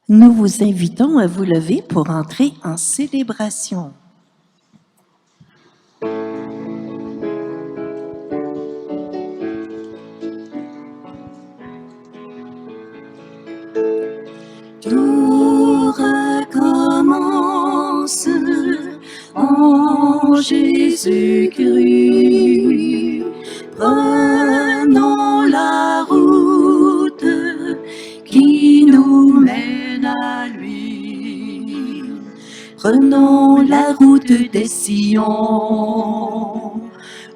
Nous vous invitons à vous lever pour entrer en célébration. Tout recommence en Jésus-Christ. Prenons la route qui nous mène à lui. Prenons la route des sillons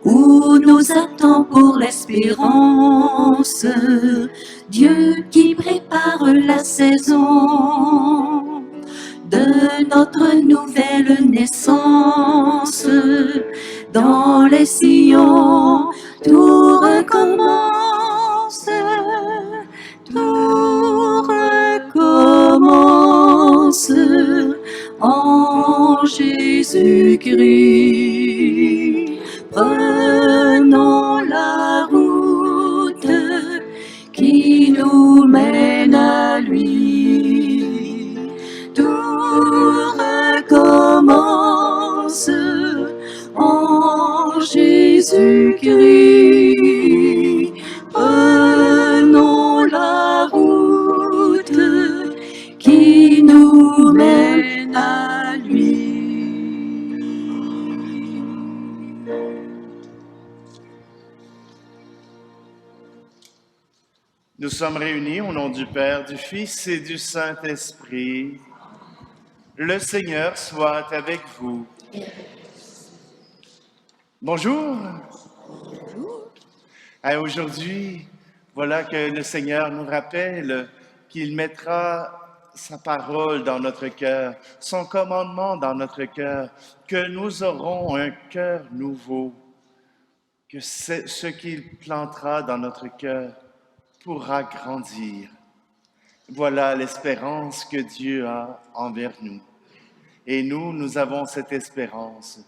où nous attend pour l'espérance Dieu qui prépare la saison de notre nouvelle naissance. Dans les sillons, tout recommence, tout recommence en Jésus-Christ. Prenons la route qui nous mène à lui. Tout recommence en Jésus-Christ. Prenons la route qui nous mène à lui. Nous sommes réunis au nom du Père, du Fils et du Saint-Esprit. Le Seigneur soit avec vous. Bonjour. Aujourd'hui, voilà que le Seigneur nous rappelle qu'il mettra sa parole dans notre cœur, son commandement dans notre cœur, que nous aurons un cœur nouveau, que ce qu'il plantera dans notre cœur pourra grandir. Voilà l'espérance que Dieu a envers nous. Et nous avons cette espérance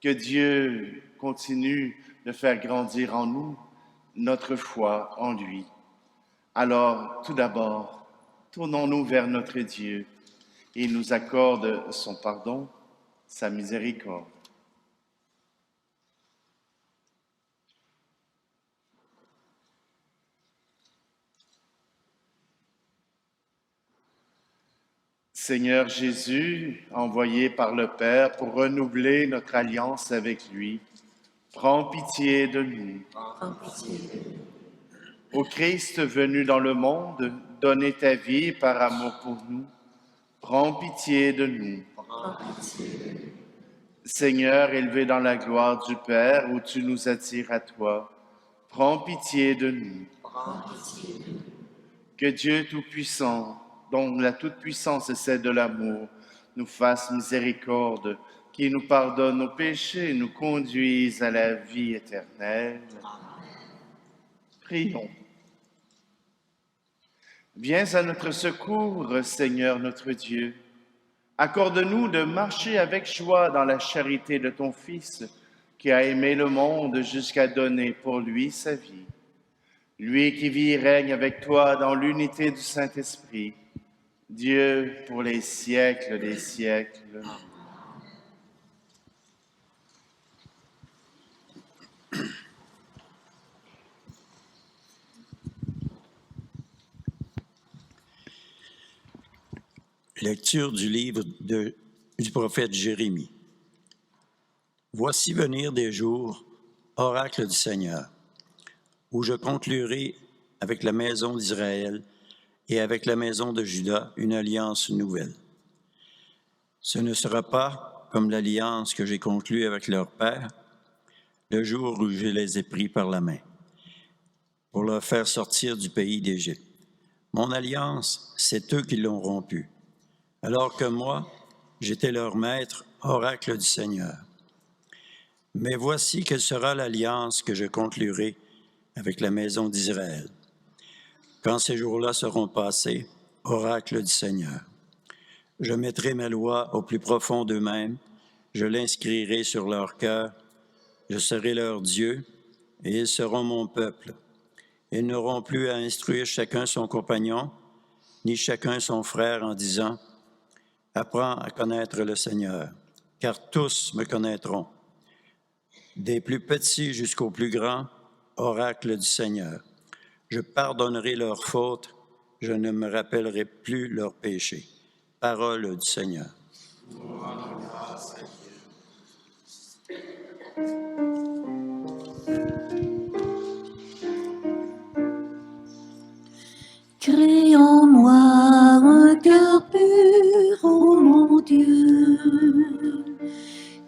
que Dieu continue de faire grandir en nous notre foi en lui. Alors, tout d'abord, tournons-nous vers notre Dieu. Il nous accorde son pardon, sa miséricorde. Seigneur Jésus, envoyé par le Père pour renouveler notre alliance avec lui, prends pitié de nous. Ô Christ venu dans le monde, donner ta vie par amour pour nous, prends pitié de nous. Seigneur, élevé dans la gloire du Père, où tu nous attires à toi, prends pitié de nous. Que Dieu Tout-Puissant, dont la toute-puissance est celle de l'amour, nous fasse miséricorde, qui nous pardonne nos péchés et nous conduise à la vie éternelle. Prions. Viens à notre secours, Seigneur notre Dieu. Accorde-nous de marcher avec joie dans la charité de ton Fils, qui a aimé le monde jusqu'à donner pour lui sa vie. Lui qui vit et règne avec toi dans l'unité du Saint-Esprit, Dieu pour les siècles des siècles. Lecture du livre du prophète Jérémie. Voici venir des jours, oracle du Seigneur, où je conclurai avec la maison d'Israël et avec la maison de Juda une alliance nouvelle. Ce ne sera pas comme l'alliance que j'ai conclue avec leur père, le jour où je les ai pris par la main, pour leur faire sortir du pays d'Égypte. Mon alliance, c'est eux qui l'ont rompue, alors que moi, j'étais leur maître, oracle du Seigneur. Mais voici quelle sera l'alliance que je conclurai avec la maison d'Israël. Quand ces jours-là seront passés, oracle du Seigneur, je mettrai ma loi au plus profond d'eux-mêmes, je l'inscrirai sur leur cœur, je serai leur Dieu, et ils seront mon peuple. Ils n'auront plus à instruire chacun son compagnon, ni chacun son frère en disant « Apprends à connaître le Seigneur, car tous me connaîtront, des plus petits jusqu'aux plus grands, oracle du Seigneur. Je pardonnerai leurs fautes, je ne me rappellerai plus leurs péchés. » Parole du Seigneur. Crée en moi un cœur pur, ô mon Dieu.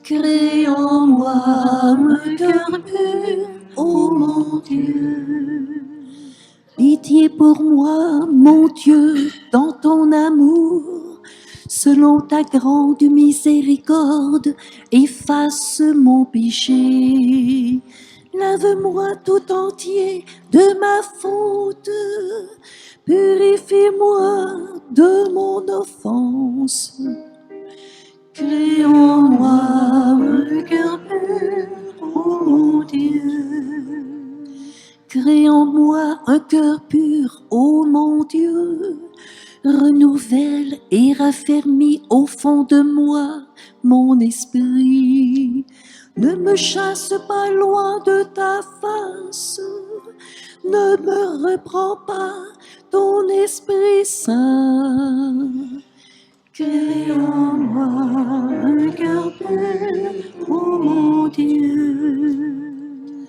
Crée en moi un cœur pur, ô mon Dieu. Pitié pour moi, mon Dieu, dans ton amour. Selon ta grande miséricorde, efface mon péché. Lave-moi tout entier de ma faute. Purifie-moi de mon offense. Crée en moi un cœur pur, ô mon Dieu. Crée en moi un cœur pur, ô mon Dieu. Renouvelle et raffermis au fond de moi mon esprit. Ne me chasse pas loin de ta face. Ne me reprends pas ton Esprit Saint. Crée en moi un cœur pur, ô mon Dieu.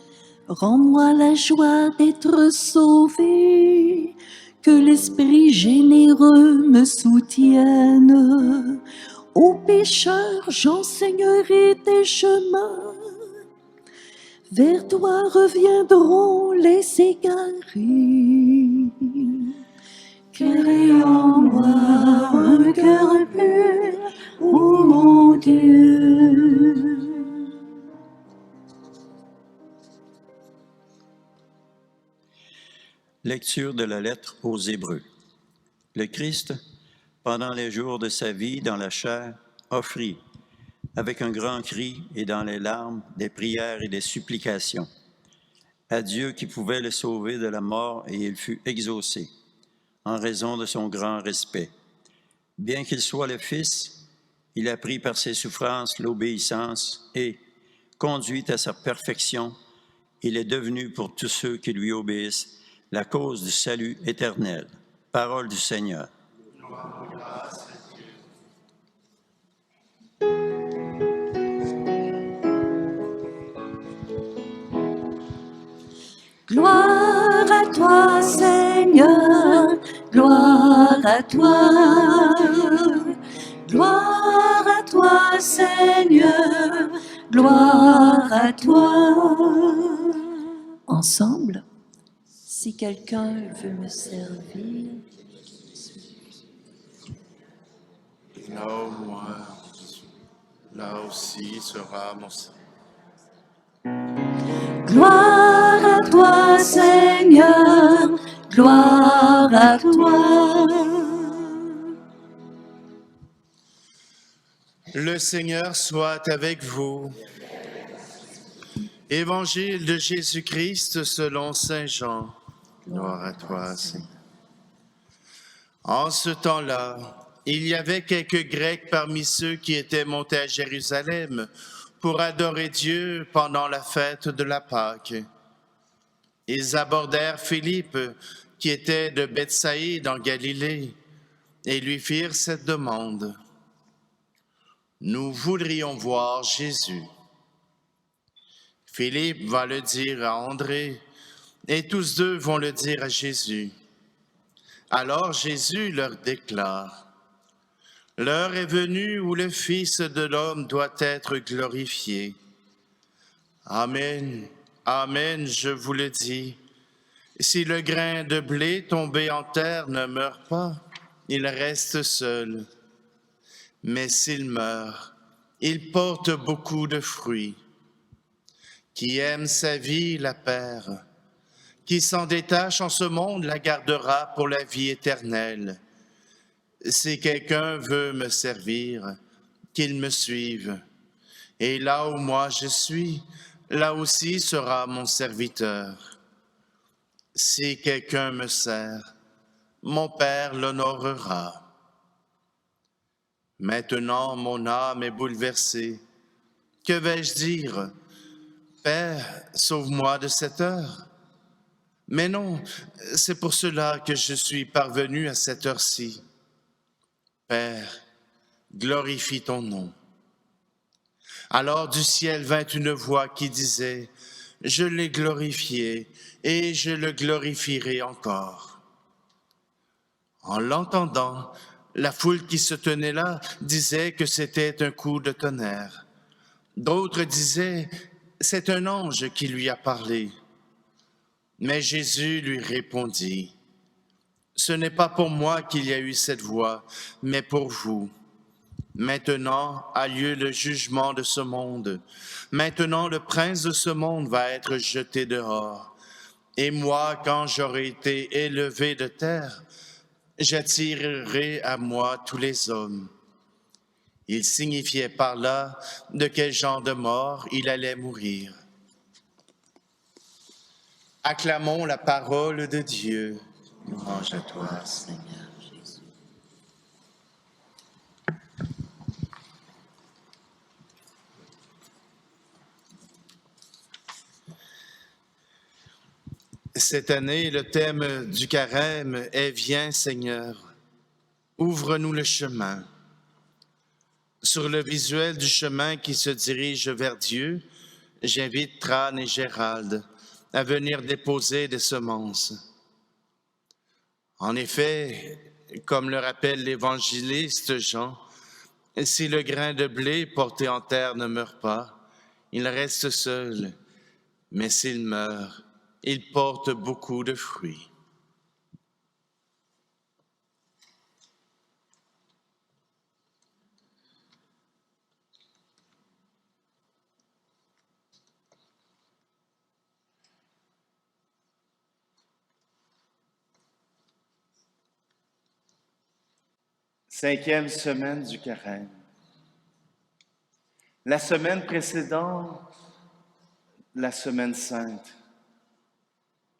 Rends-moi la joie d'être sauvé, que l'Esprit généreux me soutienne. Aux pécheurs, j'enseignerai tes chemins. Vers toi reviendront les égarés. Crée en moi un cœur pur, ô mon Dieu. Lecture de la lettre aux Hébreux. Le Christ, pendant les jours de sa vie dans la chair, offrit, avec un grand cri et dans les larmes, des prières et des supplications à Dieu qui pouvait le sauver de la mort, et il fut exaucé, en raison de son grand respect. Bien qu'il soit le Fils, il a pris par ses souffrances l'obéissance et, conduit à sa perfection, il est devenu pour tous ceux qui lui obéissent la cause du salut éternel. Parole du Seigneur. Gloire à toi, Seigneur, gloire à toi. Gloire à toi, Seigneur, gloire à toi. Ensemble, si quelqu'un veut me servir, Là où moi, là aussi sera mon Seigneur. gloire à toi, Seigneur, gloire à toi. Le Seigneur soit avec vous. Évangile de Jésus-Christ selon saint Jean. Gloire à toi, Seigneur. En ce temps-là, il y avait quelques Grecs parmi ceux qui étaient montés à Jérusalem pour adorer Dieu pendant la fête de la Pâque. Ils abordèrent Philippe, qui était de Bethsaïde en Galilée, et lui firent cette demande. « Nous voudrions voir Jésus. » Philippe va le dire à André, et tous deux vont le dire à Jésus. Alors Jésus leur déclare, « L'heure est venue où le Fils de l'homme doit être glorifié. Amen, amen, je vous le dis. Si le grain de blé tombé en terre ne meurt pas, il reste seul. Mais s'il meurt, il porte beaucoup de fruits. Qui aime sa vie la perd. Qui s'en détache en ce monde la gardera pour la vie éternelle. Si quelqu'un veut me servir, qu'il me suive. Et là où moi je suis, là aussi sera mon serviteur. Si quelqu'un me sert, mon Père l'honorera. Maintenant, mon âme est bouleversée. Que vais-je dire? Père, sauve-moi de cette heure. Mais non, c'est pour cela que je suis parvenu à cette heure-ci. Père, glorifie ton nom. Alors du ciel vint une voix qui disait, « Je l'ai glorifié et je le glorifierai encore. » En l'entendant, la foule qui se tenait là disait que c'était un coup de tonnerre. D'autres disaient, « C'est un ange qui lui a parlé. » Mais Jésus lui répondit, « Ce n'est pas pour moi qu'il y a eu cette voix, mais pour vous. Maintenant a lieu le jugement de ce monde. Maintenant le prince de ce monde va être jeté dehors. Et moi, quand j'aurai été élevé de terre, j'attirerai à moi tous les hommes. » Il signifiait par là de quel genre de mort il allait mourir. Acclamons la parole de Dieu. Louange à toi, Seigneur. Cette année, le thème du carême est « Viens Seigneur, ouvre-nous le chemin ». Sur le visuel du chemin qui se dirige vers Dieu, j'invite Tran et Gérald à venir déposer des semences. En effet, comme le rappelle l'évangéliste Jean, si le grain de blé porté en terre ne meurt pas, il reste seul, mais s'il meurt, il porte beaucoup de fruits. Cinquième semaine du carême. La semaine précédente, la semaine sainte.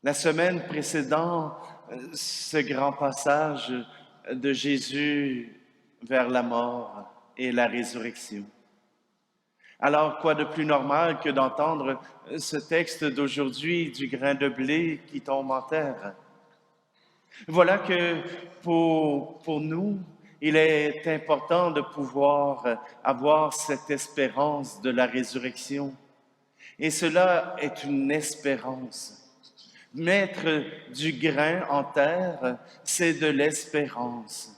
La semaine précédente, ce grand passage de Jésus vers la mort et la résurrection. Alors, quoi de plus normal que d'entendre ce texte d'aujourd'hui du grain de blé qui tombe en terre? Voilà que pour nous, il est important de pouvoir avoir cette espérance de la résurrection. Et cela est une espérance. Mettre du grain en terre, c'est de l'espérance.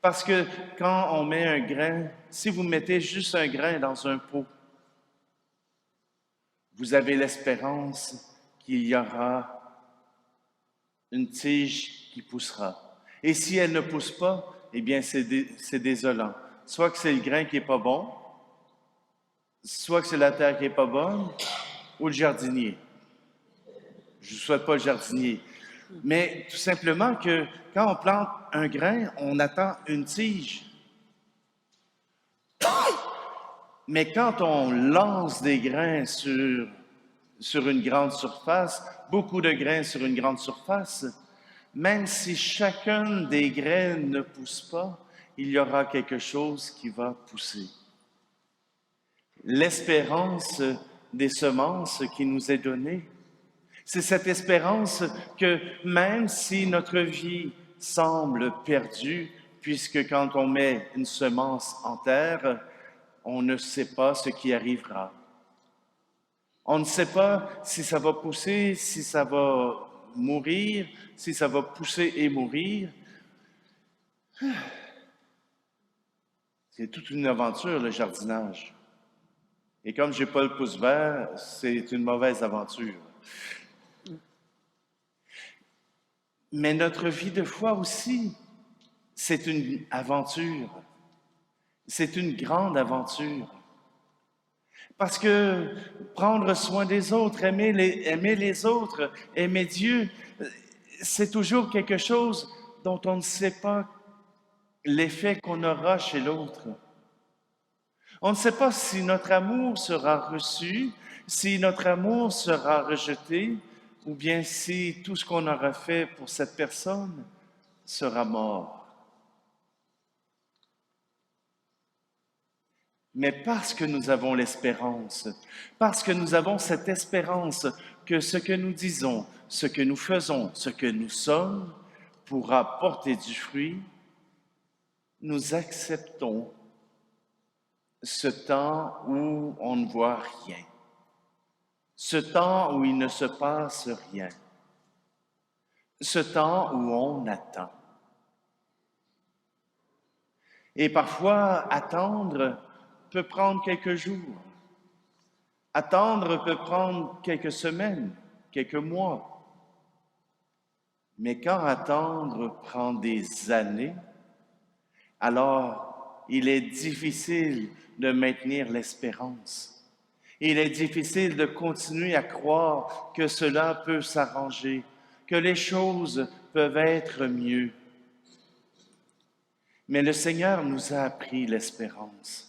Parce que quand on met un grain, si vous mettez juste un grain dans un pot, vous avez l'espérance qu'il y aura une tige qui poussera. Et si elle ne pousse pas, eh bien, c'est désolant. Soit que c'est le grain qui n'est pas bon, soit que c'est la terre qui n'est pas bonne, ou le jardinier. Je ne souhaite pas le jardinier. Mais tout simplement que quand on plante un grain, on attend une tige. Mais quand on lance des grains sur une grande surface, beaucoup de grains sur une grande surface, même si chacun des graines ne pousse pas, il y aura quelque chose qui va pousser. L'espérance des semences qui nous est donnée, c'est cette espérance que même si notre vie semble perdue, puisque quand on met une semence en terre, on ne sait pas ce qui arrivera. On ne sait pas si ça va pousser, si ça va mourir, si ça va pousser et mourir. C'est toute une aventure, le jardinage. Et comme je n'ai pas le pouce vert, c'est une mauvaise aventure. Mais notre vie de foi aussi, c'est une aventure. C'est une grande aventure. Parce que prendre soin des autres, aimer les autres, aimer Dieu, c'est toujours quelque chose dont on ne sait pas l'effet qu'on aura chez l'autre. On ne sait pas si notre amour sera reçu, si notre amour sera rejeté, ou bien si tout ce qu'on aura fait pour cette personne sera mort. Mais parce que nous avons l'espérance, parce que nous avons cette espérance que ce que nous disons, ce que nous faisons, ce que nous sommes pourra porter du fruit, nous acceptons ce temps où on ne voit rien, ce temps où il ne se passe rien, ce temps où on attend. Et parfois, attendre peut prendre quelques jours. Attendre peut prendre quelques semaines, quelques mois. Mais quand attendre prend des années, alors il est difficile de maintenir l'espérance. Il est difficile de continuer à croire que cela peut s'arranger, que les choses peuvent être mieux. Mais le Seigneur nous a appris l'espérance.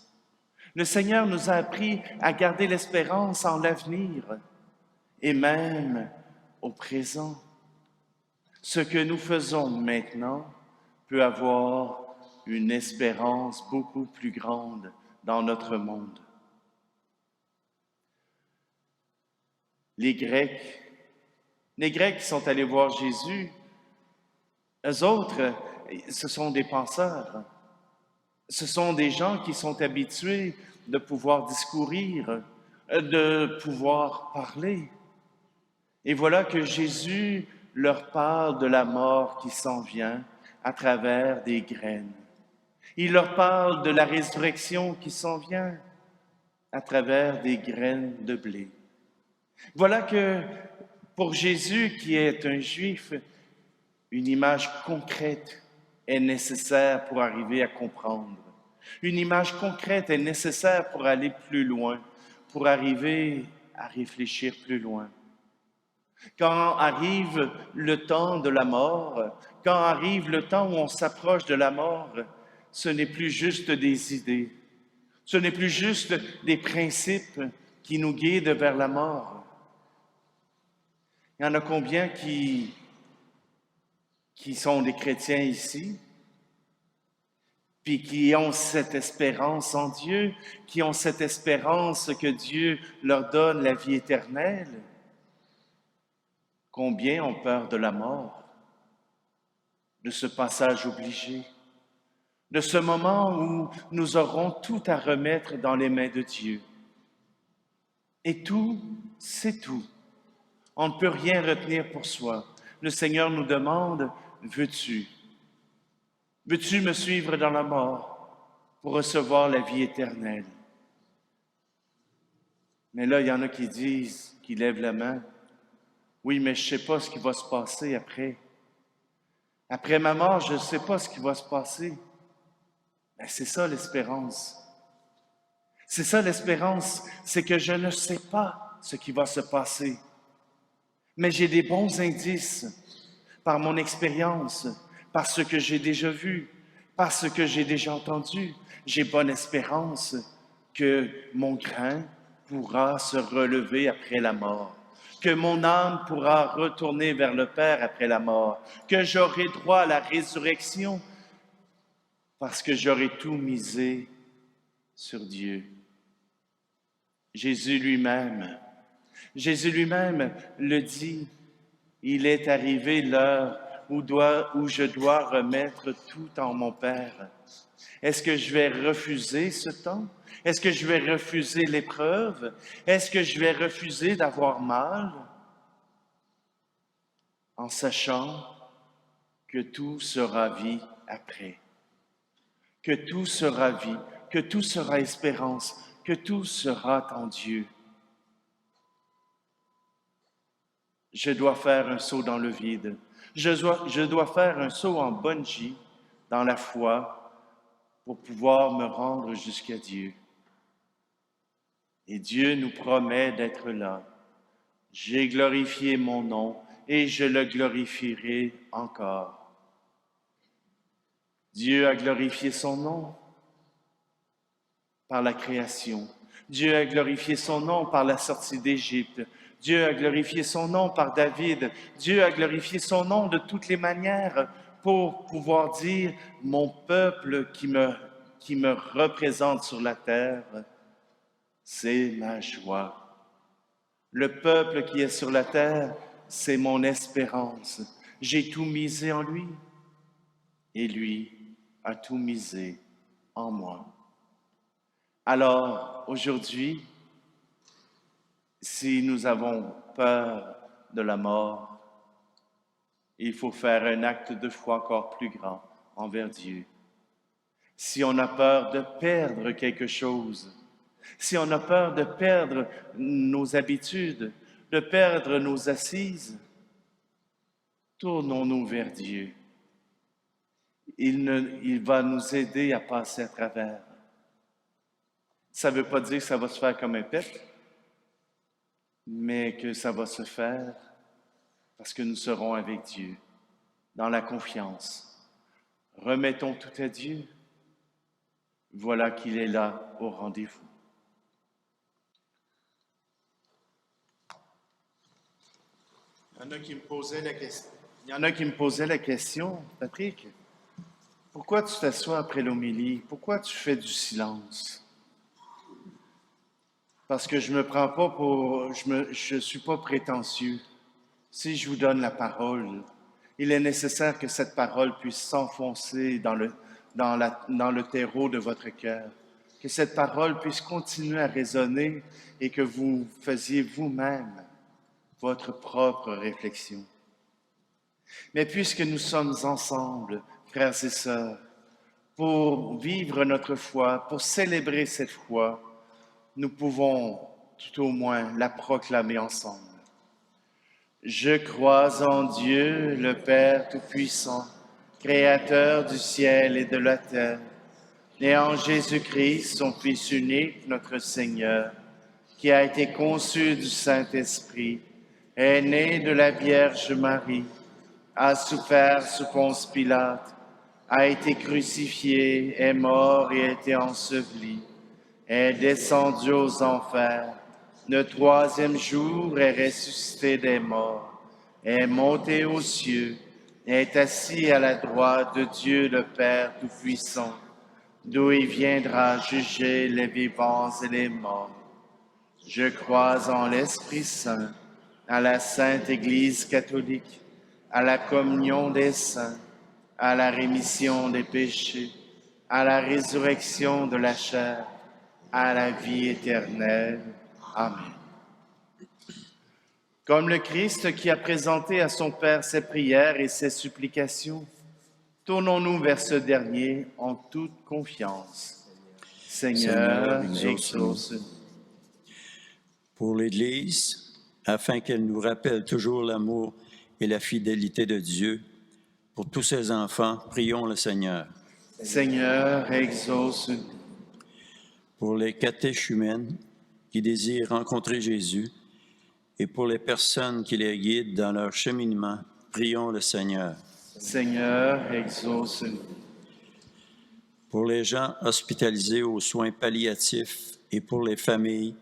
Le Seigneur nous a appris à garder l'espérance en l'avenir et même au présent. Ce que nous faisons maintenant peut avoir une espérance beaucoup plus grande dans notre monde. Les Grecs qui sont allés voir Jésus, eux autres, ce sont des penseurs. Ce sont des gens qui sont habitués de pouvoir discourir, de pouvoir parler. Et voilà que Jésus leur parle de la mort qui s'en vient à travers des graines. Il leur parle de la résurrection qui s'en vient à travers des graines de blé. Voilà que pour Jésus, qui est un Juif, une image concrète est nécessaire pour arriver à comprendre. Une image concrète est nécessaire pour aller plus loin, pour arriver à réfléchir plus loin. Quand arrive le temps de la mort, quand arrive le temps où on s'approche de la mort, ce n'est plus juste des idées, ce n'est plus juste des principes qui nous guident vers la mort. Il y en a combien qui sont des chrétiens ici, puis qui ont cette espérance en Dieu, qui ont cette espérance que Dieu leur donne la vie éternelle. Combien ont peur de la mort, de ce passage obligé, de ce moment où nous aurons tout à remettre dans les mains de Dieu. Et tout, c'est tout. On ne peut rien retenir pour soi. Le Seigneur nous demande, veux-tu me suivre dans la mort pour recevoir la vie éternelle? Mais là, il y en a qui disent, qui lèvent la main, oui, mais je ne sais pas ce qui va se passer après. Après ma mort, je ne sais pas ce qui va se passer. Mais c'est ça l'espérance. C'est ça l'espérance, c'est que je ne sais pas ce qui va se passer. Mais j'ai des bons indices par mon expérience, par ce que j'ai déjà vu, par ce que j'ai déjà entendu. J'ai bonne espérance que mon grain pourra se relever après la mort, que mon âme pourra retourner vers le Père après la mort, que j'aurai droit à la résurrection parce que j'aurai tout misé sur Dieu. Jésus lui-même le dit, il est arrivé l'heure où je dois remettre tout en mon Père. Est-ce que je vais refuser ce temps? Est-ce que je vais refuser l'épreuve? Est-ce que je vais refuser d'avoir mal? En sachant que tout sera vie après. Que tout sera vie, que tout sera espérance, que tout sera en Dieu. Je dois faire un saut dans le vide. Je dois faire un saut en bungee dans la foi pour pouvoir me rendre jusqu'à Dieu. Et Dieu nous promet d'être là. J'ai glorifié mon nom et je le glorifierai encore. Dieu a glorifié son nom par la création. Dieu a glorifié son nom par la sortie d'Égypte. Dieu a glorifié son nom par David. Dieu a glorifié son nom de toutes les manières pour pouvoir dire mon peuple qui me représente sur la terre, c'est ma joie. Le peuple qui est sur la terre, c'est mon espérance. J'ai tout misé en lui et lui a tout misé en moi. Alors, aujourd'hui, si nous avons peur de la mort, il faut faire un acte de foi encore plus grand envers Dieu. Si on a peur de perdre quelque chose, si on a peur de perdre nos habitudes, de perdre nos assises, tournons-nous vers Dieu. Il va nous aider à passer à travers. Ça ne veut pas dire que ça va se faire comme un pet, mais que ça va se faire parce que nous serons avec Dieu, dans la confiance. Remettons tout à Dieu. Voilà qu'il est là au rendez-vous. Il y en a qui me posaient la question, Patrick, pourquoi tu t'assois après l'homélie? Pourquoi tu fais du silence? Parce que je me prends pas pour... Je suis pas prétentieux. Si je vous donne la parole, il est nécessaire que cette parole puisse s'enfoncer dans le terreau de votre cœur, que cette parole puisse continuer à résonner et que vous fassiez vous-même votre propre réflexion. Mais puisque nous sommes ensemble, frères et sœurs, pour vivre notre foi, pour célébrer cette foi, nous pouvons tout au moins la proclamer ensemble. Je crois en Dieu, le Père Tout-Puissant, Créateur du ciel et de la terre, et en Jésus-Christ, son Fils unique, notre Seigneur, qui a été conçu du Saint-Esprit, est né de la Vierge Marie, a souffert sous Ponce Pilate, a été crucifié, est mort et a été enseveli, est descendu aux enfers, le troisième jour est ressuscité des morts, est monté aux cieux, est assis à la droite de Dieu le Père Tout-Puissant, d'où il viendra juger les vivants et les morts. Je crois en l'Esprit Saint, à la Sainte Église catholique, à la communion des saints, à la rémission des péchés, à la résurrection de la chair, à la vie éternelle. Amen. Comme le Christ qui a présenté à son Père ses prières et ses supplications, tournons-nous vers ce dernier en toute confiance. Seigneur, exauce-nous. Pour l'Église, afin qu'elle nous rappelle toujours l'amour et la fidélité de Dieu, pour tous ses enfants, prions le Seigneur. Seigneur, exauce-nous. Pour les catéchumènes qui désirent rencontrer Jésus et pour les personnes qui les guident dans leur cheminement, prions le Seigneur. Seigneur, exauce-nous. Pour les gens hospitalisés aux soins palliatifs et pour les familles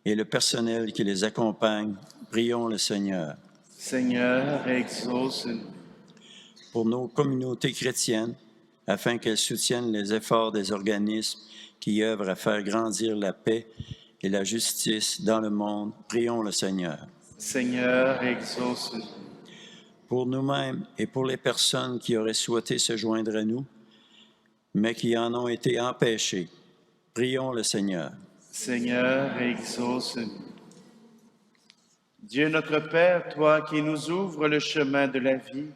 et le personnel qui les accompagne, prions le Seigneur. Seigneur, exauce-nous. Pour nos communautés chrétiennes, afin qu'elles soutiennent les efforts des organismes qui œuvrent à faire grandir la paix et la justice dans le monde, prions le Seigneur. Seigneur, exauce-nous. Pour nous-mêmes et pour les personnes qui auraient souhaité se joindre à nous, mais qui en ont été empêchées, prions le Seigneur. Seigneur, exauce-nous. Dieu notre Père, toi qui nous ouvres le chemin de la vie,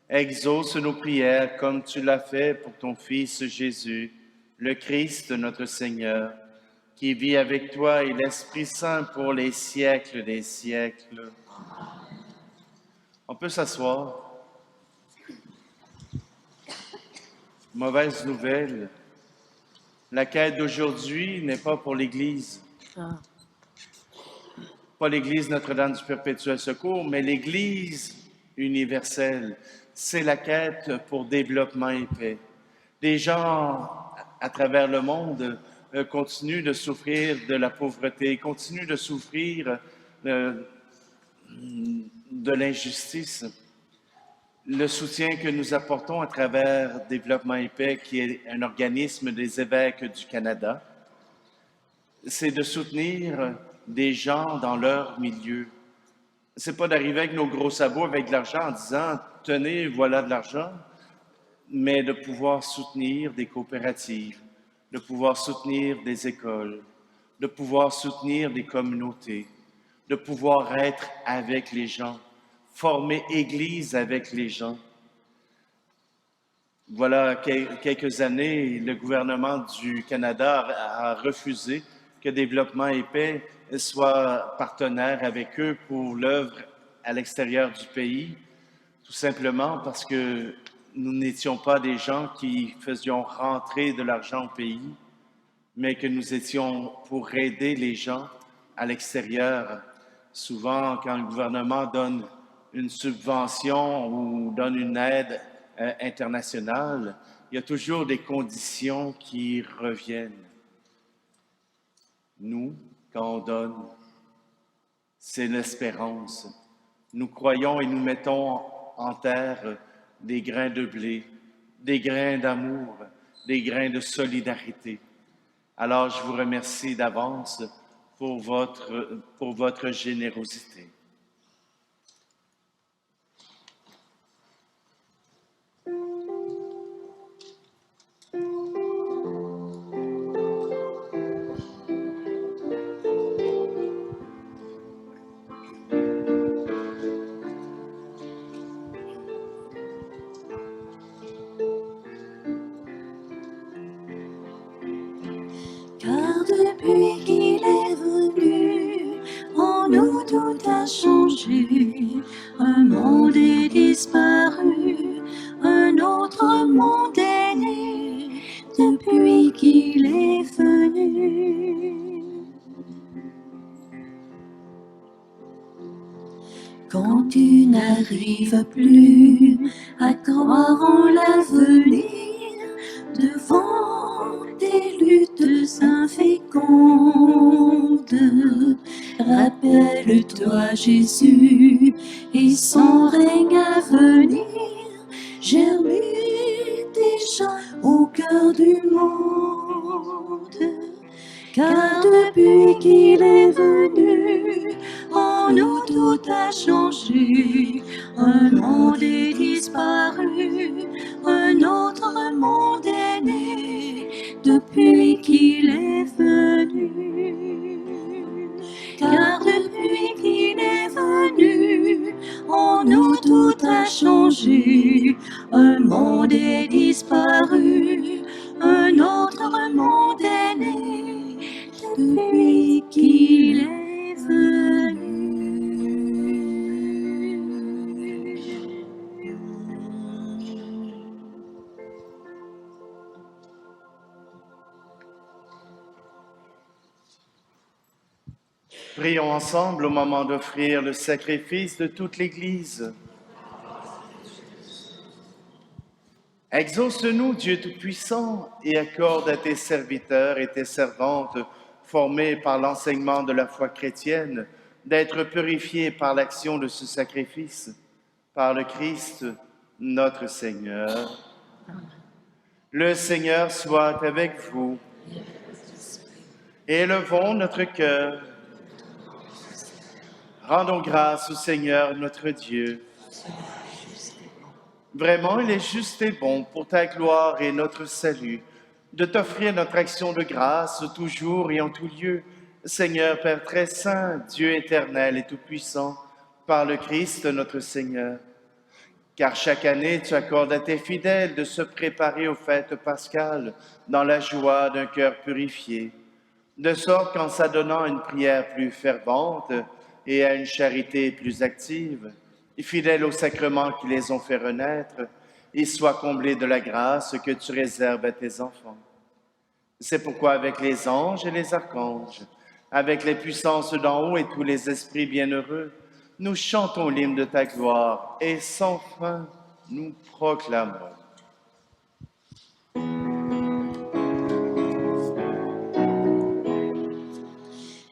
exauce nos prières comme tu l'as fait pour ton Fils Jésus, le Christ notre Seigneur, qui vit avec toi et l'Esprit Saint pour les siècles des siècles. On peut s'asseoir. Mauvaise nouvelle. La quête d'aujourd'hui n'est pas pour l'Église. Pas l'Église Notre-Dame du Perpétuel Secours, mais l'Église universelle. C'est la quête pour développement et paix. Des gens à travers le monde continuent de souffrir de la pauvreté, continuent de souffrir de l'injustice. le soutien que nous apportons à travers Développement et Paix, qui est un organisme des évêques du Canada, c'est de soutenir des gens dans leur milieu. C'est pas d'arriver avec nos gros sabots avec de l'argent en disant « Tenez, voilà de l'argent », mais de pouvoir soutenir des coopératives, de pouvoir soutenir des écoles, de pouvoir soutenir des communautés, de pouvoir être avec les gens, former Église avec les gens. Voilà quelques années, le gouvernement du Canada a refusé que Développement et Paix soit partenaire avec eux pour l'œuvre à l'extérieur du pays, tout simplement parce que nous n'étions pas des gens qui faisions rentrer de l'argent au pays, mais que nous étions pour aider les gens à l'extérieur. Souvent, quand le gouvernement donne une subvention ou donne une aide internationale, il y a toujours des conditions qui reviennent. Nous, quand on donne, c'est l'espérance. Nous croyons et nous mettons en terre des grains de blé, des grains d'amour, des grains de solidarité. Alors, je vous remercie d'avance pour votre générosité. Car depuis qu'il est venu, en nous tout a changé. Un monde est disparu, un autre monde est né, depuis qu'il est venu. Quand tu n'arrives plus à croire en l'avenir, devant des luttes infécondes, rappelle-toi Jésus et son règne à venir, germé déjà au cœur du monde. Car depuis qu'il est venu, en nous tout a changé. Un monde est disparu, un autre monde est né, depuis qu'il est venu. Car depuis qu'il est venu, en nous tout a changé. Un monde est disparu, un autre monde est né, depuis qu'il est venu. Prions ensemble au moment d'offrir le sacrifice de toute l'Église. Exauce-nous, Dieu Tout-Puissant, et accorde à tes serviteurs et tes servantes, formés par l'enseignement de la foi chrétienne, d'être purifiés par l'action de ce sacrifice, par le Christ, notre Seigneur. Le Seigneur soit avec vous. Élevons notre cœur. Rendons grâce au Seigneur notre Dieu. Vraiment, il est juste et bon pour ta gloire et notre salut, de t'offrir notre action de grâce toujours et en tout lieu, Seigneur Père très saint, Dieu éternel et tout-puissant, par le Christ notre Seigneur. Car chaque année, tu accordes à tes fidèles de se préparer aux fêtes pascales dans la joie d'un cœur purifié, de sorte qu'en s'adonnant à une prière plus fervente et à une charité plus active, fidèles aux sacrements qui les ont fait renaître, ils soient comblés de la grâce que tu réserves à tes enfants. C'est pourquoi avec les anges et les archanges, avec les puissances d'en haut et tous les esprits bienheureux, nous chantons l'hymne de ta gloire et sans fin nous proclamons.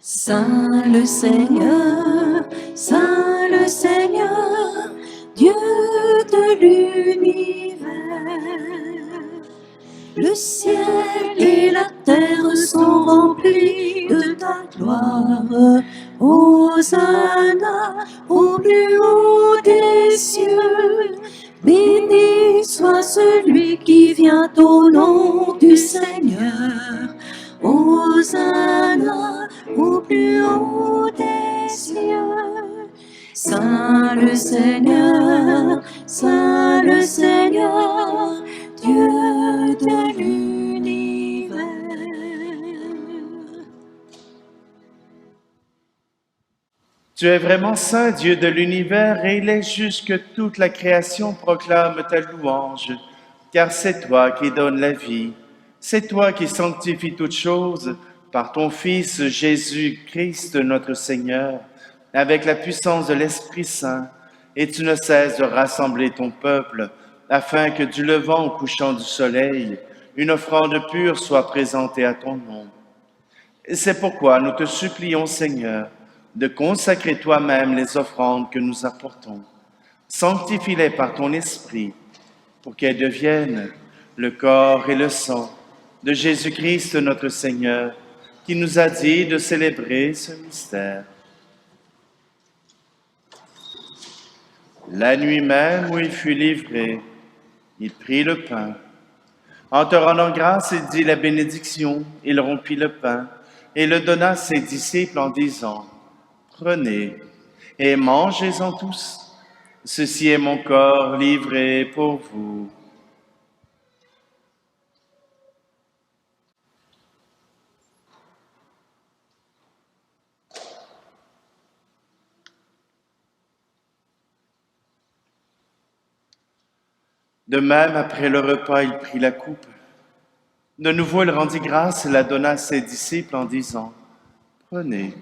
Saint le Seigneur, Dieu de l'univers. Le ciel et la terre sont remplis de ta gloire. Hosanna au plus haut des cieux. Béni soit celui qui vient au nom du Seigneur. Hosanna au plus haut des cieux. Saint le Seigneur, Dieu de l'univers. Tu es vraiment saint, Dieu de l'univers, et il est juste que toute la création proclame ta louange, car c'est toi qui donnes la vie, c'est toi qui sanctifies toutes choses par ton Fils Jésus-Christ notre Seigneur, avec la puissance de l'Esprit Saint, et tu ne cesses de rassembler ton peuple, afin que du levant au couchant du soleil, une offrande pure soit présentée à ton nom. Et c'est pourquoi nous te supplions, Seigneur, de consacrer toi-même les offrandes que nous apportons. Sanctifie-les par ton Esprit, pour qu'elles deviennent le corps et le sang de Jésus-Christ notre Seigneur, qui nous a dit de célébrer ce mystère. La nuit même où il fut livré, il prit le pain. En te rendant grâce, il dit la bénédiction, il rompit le pain et le donna à ses disciples en disant: Prenez et mangez-en tous. Ceci est mon corps livré pour vous. De même, après le repas, il prit la coupe. De nouveau, il rendit grâce et la donna à ses disciples en disant: Prenez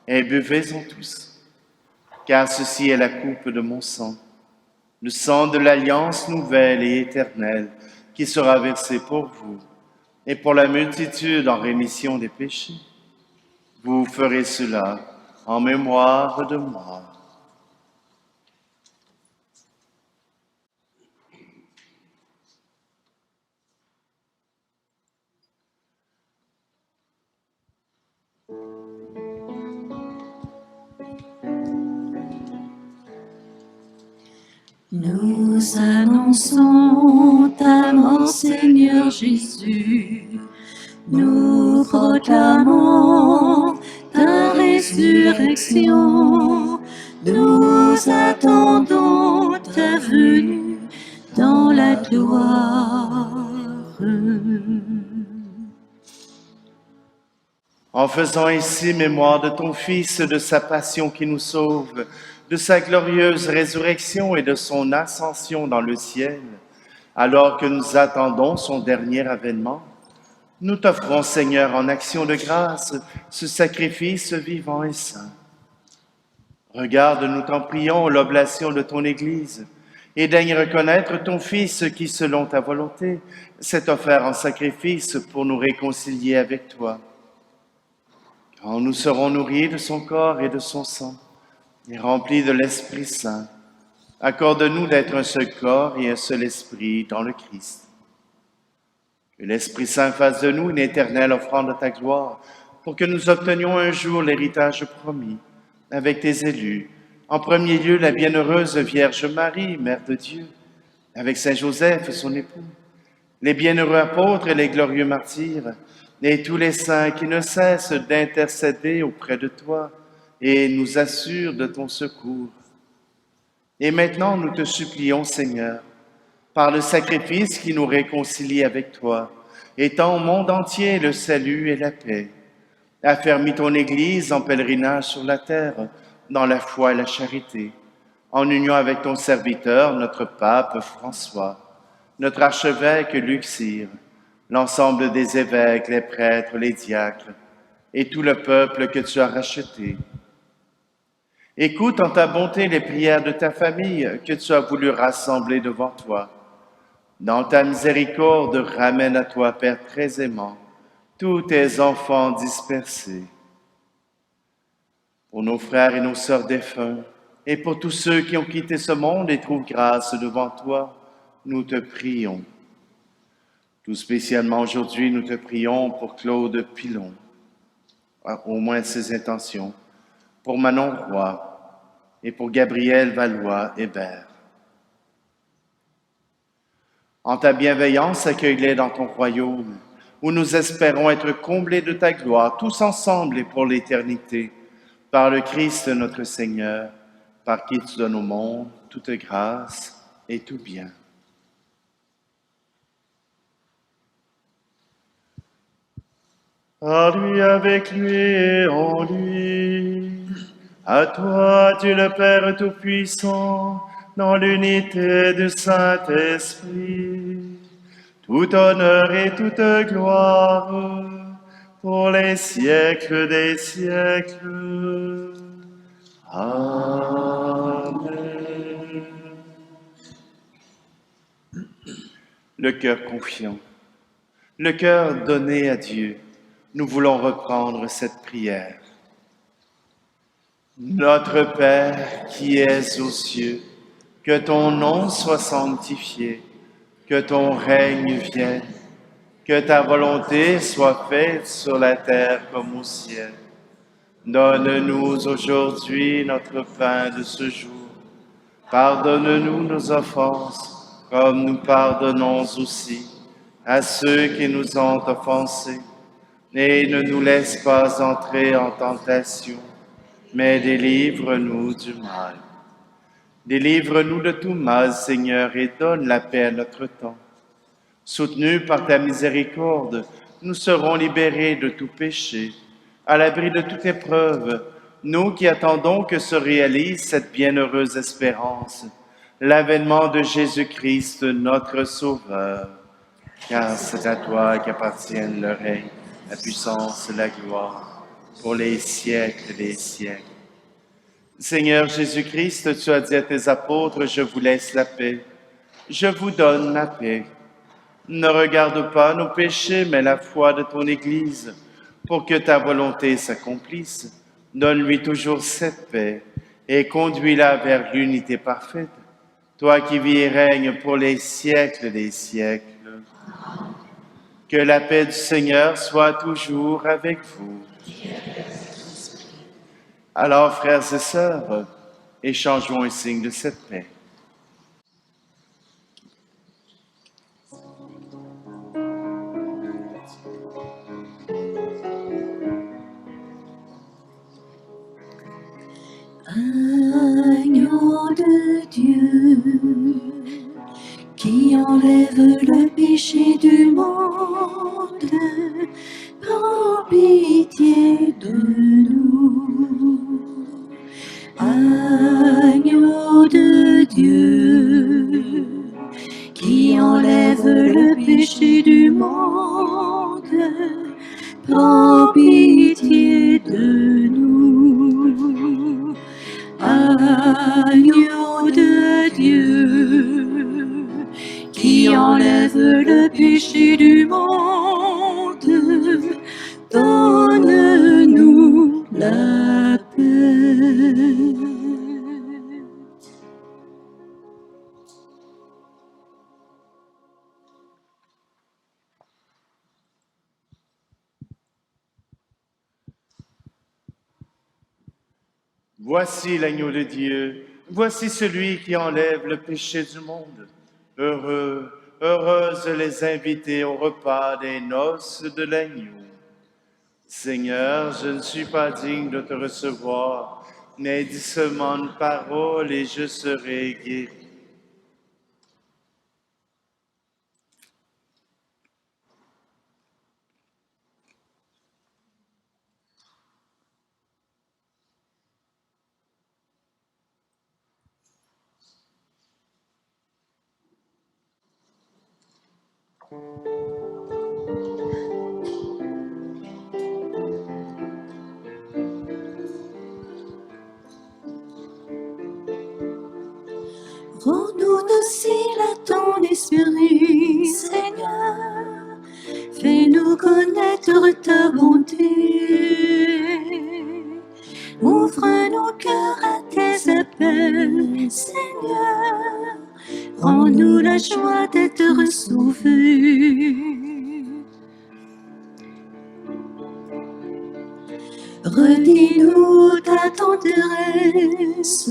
et buvez-en tous, car ceci est la coupe de mon sang, le sang de l'alliance nouvelle et éternelle qui sera versé pour vous et pour la multitude en rémission des péchés. Vous ferez cela en mémoire de moi. Nous annonçons ta mort, Seigneur Jésus. Nous proclamons ta résurrection. Nous attendons ta venue dans la gloire. En faisant ici mémoire de ton Fils, de sa passion qui nous sauve, de sa glorieuse résurrection et de son ascension dans le ciel, alors que nous attendons son dernier avènement, nous t'offrons, Seigneur, en action de grâce, ce sacrifice vivant et saint. Regarde, nous t'en prions, l'oblation de ton Église, et daigne reconnaître ton Fils qui, selon ta volonté, s'est offert en sacrifice pour nous réconcilier avec toi. Quand nous serons nourris de son corps et de son sang, et remplis de l'Esprit Saint, accorde-nous d'être un seul corps et un seul esprit dans le Christ. Que l'Esprit Saint fasse de nous une éternelle offrande de ta gloire, pour que nous obtenions un jour l'héritage promis avec tes élus. En premier lieu, la bienheureuse Vierge Marie, Mère de Dieu, avec Saint Joseph, son époux, les bienheureux apôtres et les glorieux martyrs, et tous les saints qui ne cessent d'intercéder auprès de toi et nous assurent de ton secours. Et maintenant, nous te supplions, Seigneur, par le sacrifice qui nous réconcilie avec toi, étends au monde entier le salut et la paix. Affermis ton Église en pèlerinage sur la terre, dans la foi et la charité, en union avec ton serviteur, notre pape François, notre archevêque Luxire, l'ensemble des évêques, les prêtres, les diacres, et tout le peuple que tu as racheté. Écoute en ta bonté les prières de ta famille que tu as voulu rassembler devant toi. Dans ta miséricorde, ramène à toi, Père très aimant, tous tes enfants dispersés. Pour nos frères et nos sœurs défunts, Et pour tous ceux qui ont quitté ce monde et trouvent grâce devant toi, nous te prions. Tout spécialement aujourd'hui, nous te prions pour Claude Pilon, au moins ses intentions, pour Manon Roy et pour Gabriel Valois-Hébert. En ta bienveillance, accueille-les dans ton royaume, où nous espérons être comblés de ta gloire, tous ensemble et pour l'éternité, par le Christ notre Seigneur, par qui tu donnes au monde toute grâce et tout bien. À lui, avec lui et en lui, à toi, Dieu le Père Tout-Puissant, dans l'unité du Saint-Esprit, tout honneur et toute gloire pour les siècles des siècles. Amen. Le cœur confiant, le cœur donné à Dieu, nous voulons reprendre cette prière. Notre Père qui es aux cieux, que ton nom soit sanctifié, que ton règne vienne, que ta volonté soit faite sur la terre comme au ciel. Donne-nous aujourd'hui notre pain de ce jour. Pardonne-nous nos offenses, comme nous pardonnons aussi à ceux qui nous ont offensés. Et ne nous laisse pas entrer en tentation, mais délivre-nous du mal. Délivre-nous de tout mal, Seigneur, et donne la paix à notre temps. Soutenus par ta miséricorde, nous serons libérés de tout péché, à l'abri de toute épreuve, nous qui attendons que se réalise cette bienheureuse espérance, l'avènement de Jésus-Christ, notre Sauveur. Car c'est à toi qu'appartiennent le règne, la puissance et la gloire, pour les siècles des siècles. Seigneur Jésus-Christ, tu as dit à tes apôtres, je vous laisse la paix, je vous donne la paix. Ne regarde pas nos péchés, mais la foi de ton Église, pour que ta volonté s'accomplisse. Donne-lui toujours cette paix et conduis-la vers l'unité parfaite, toi qui vis et règnes pour les siècles des siècles. Que la paix du Seigneur soit toujours avec vous. Alors, frères et sœurs, échangeons un signe de cette paix. Agneau de Dieu, qui enlève le péché du monde, prends pitié de nous. Agneau de Dieu, qui enlève le péché du monde, prends pitié de nous. Agneau de Dieu, qui enlève le péché du monde, donne-nous la paix. Voici l'agneau de Dieu, voici celui qui enlève le péché du monde. Heureux, heureuses les invités au repas des noces de l'agneau. Seigneur, je ne suis pas digne de te recevoir, mais dis seulement une parole et je serai guéri. Rends-nous dociles à ton esprit, Seigneur. Fais-nous connaître ta bonté. Ouvre nos cœurs à tes appels. Seigneur, rends-nous la joie d'être sauvés. Redis-nous ta tendresse,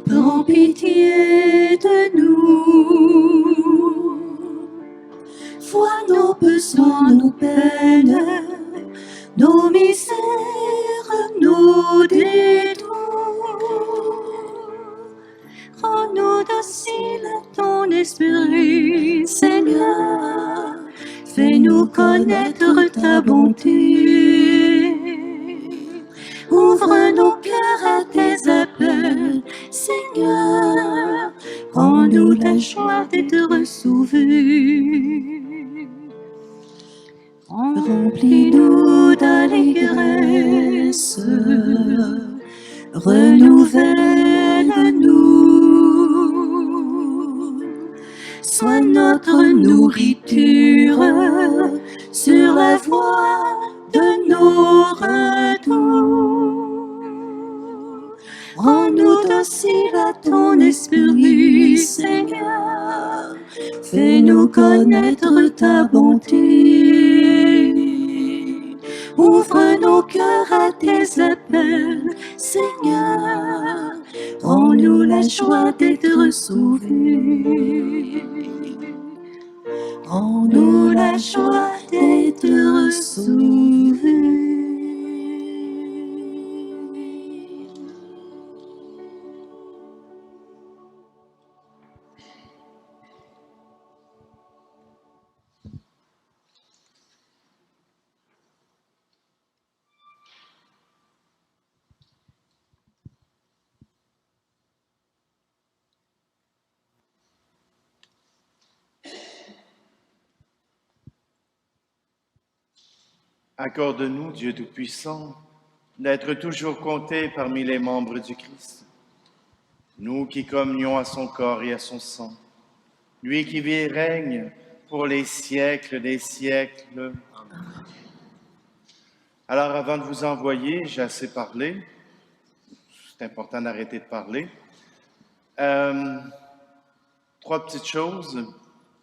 prends pitié de nous. Vois nos besoins, nos peines, nos misères, nos détours. Rends-nous dociles à ton esprit, Seigneur. Fais-nous connaître ta bonté. Ouvre nos cœurs à tes appels, Seigneur. Rends-nous la joie d'être sauvés. Remplis-nous d'allégresse, renouvelle-nous. Sois notre nourriture sur la voie de nos retours. Rends-nous dociles à ton esprit, Seigneur. Fais-nous connaître ta bonté. Ouvre nos cœurs à tes appels, Seigneur. Rends-nous la joie d'être sauvés. Rends-nous la joie d'être sauvés. Accorde-nous, Dieu Tout-Puissant, d'être toujours comptés parmi les membres du Christ. Nous qui communions à son corps et à son sang, lui qui vit et règne pour les siècles des siècles. Alors, avant de vous envoyer, j'ai assez parlé. C'est important d'arrêter de parler. Trois petites choses.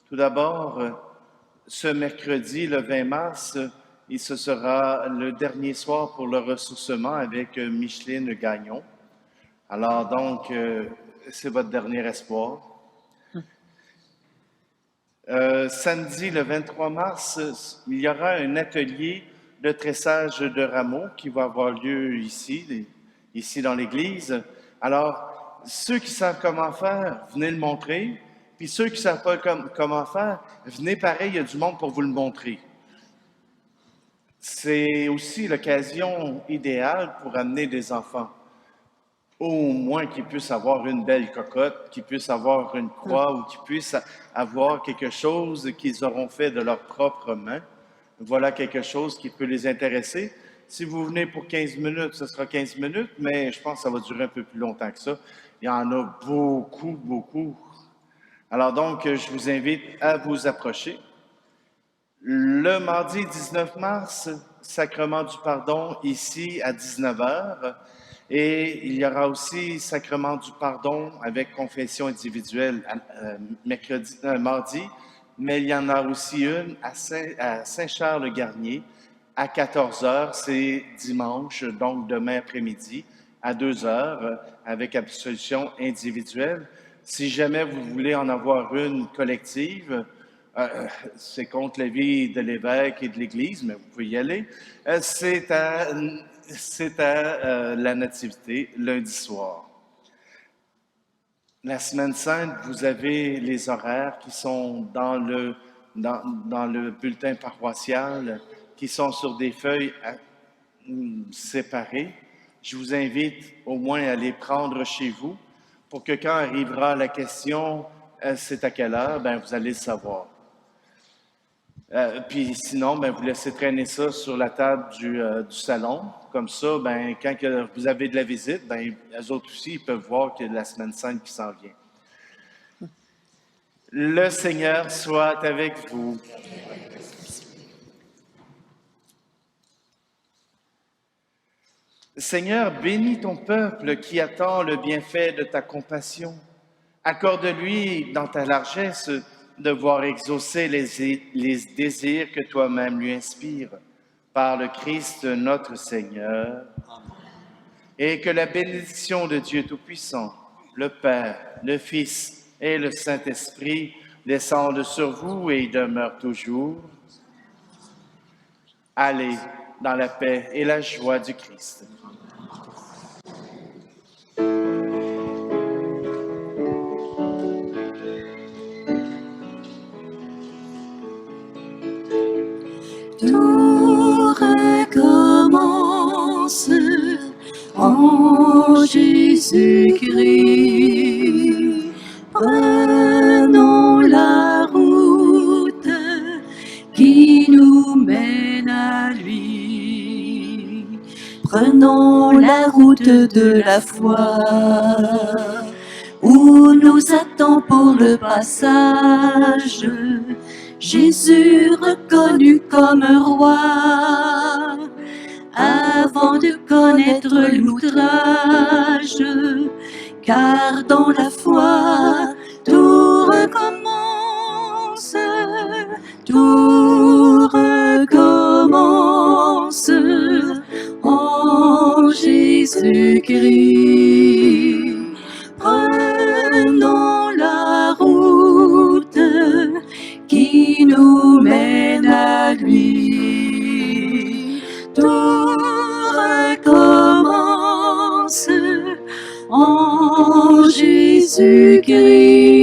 Tout d'abord, ce mercredi, le 20 mars, ce sera le dernier soir pour le ressourcement avec Micheline Gagnon. Alors donc, c'est votre dernier espoir. Samedi, le 23 mars, il y aura un atelier de tressage de rameaux qui va avoir lieu ici dans l'église. Alors, ceux qui savent comment faire, venez le montrer. Puis ceux qui ne savent pas comment faire, venez pareil, il y a du monde pour vous le montrer. C'est aussi l'occasion idéale pour amener des enfants. Au moins qu'ils puissent avoir une belle cocotte, qu'ils puissent avoir une croix ou qu'ils puissent avoir quelque chose qu'ils auront fait de leurs propres mains. Voilà quelque chose qui peut les intéresser. Si vous venez pour 15 minutes, ce sera 15 minutes, mais je pense que ça va durer un peu plus longtemps que ça. Il y en a beaucoup, beaucoup. Alors donc, je vous invite à vous approcher. Le mardi 19 mars, sacrement du pardon ici à 19h. Et il y aura aussi sacrement du pardon avec confession individuelle mardi. Mais il y en a aussi une à Saint-Charles-le-Garnier à 14h. C'est dimanche, donc demain après-midi, à 2h avec absolution individuelle. Si jamais vous voulez en avoir une collective, c'est contre la vie de l'évêque et de l'Église, mais vous pouvez y aller. C'est à la Nativité, lundi soir. La Semaine Sainte, vous avez les horaires qui sont dans le bulletin paroissial, qui sont sur des feuilles séparées. Je vous invite au moins à les prendre chez vous pour que quand arrivera la question « c'est à quelle heure », ben, vous allez le savoir. Puis sinon, ben, vous laissez traîner ça sur la table du salon. Comme ça, ben, quand vous avez de la visite, ben, eux autres aussi, ils peuvent voir qu'il y a la Semaine Sainte qui s'en vient. Le Seigneur soit avec vous. Seigneur, bénis ton peuple qui attend le bienfait de ta compassion. Accorde-lui dans ta largesse de voir exaucer les désirs que toi-même lui inspires. Par le Christ notre Seigneur. Et que la bénédiction de Dieu Tout-Puissant, le Père, le Fils et le Saint-Esprit descendent sur vous et y demeurent toujours. Allez dans la paix et la joie du Christ. Tout recommence en Jésus-Christ. Prenons la route qui nous mène à lui. Prenons la route de la foi où nous attend pour le passage Jésus reconnu comme roi, avant de connaître l'outrage, car dans la foi, tout recommence, tout recommence en Jésus-Christ. Prenons la route qui nous mène à lui. Tout recommence en Jésus-Christ.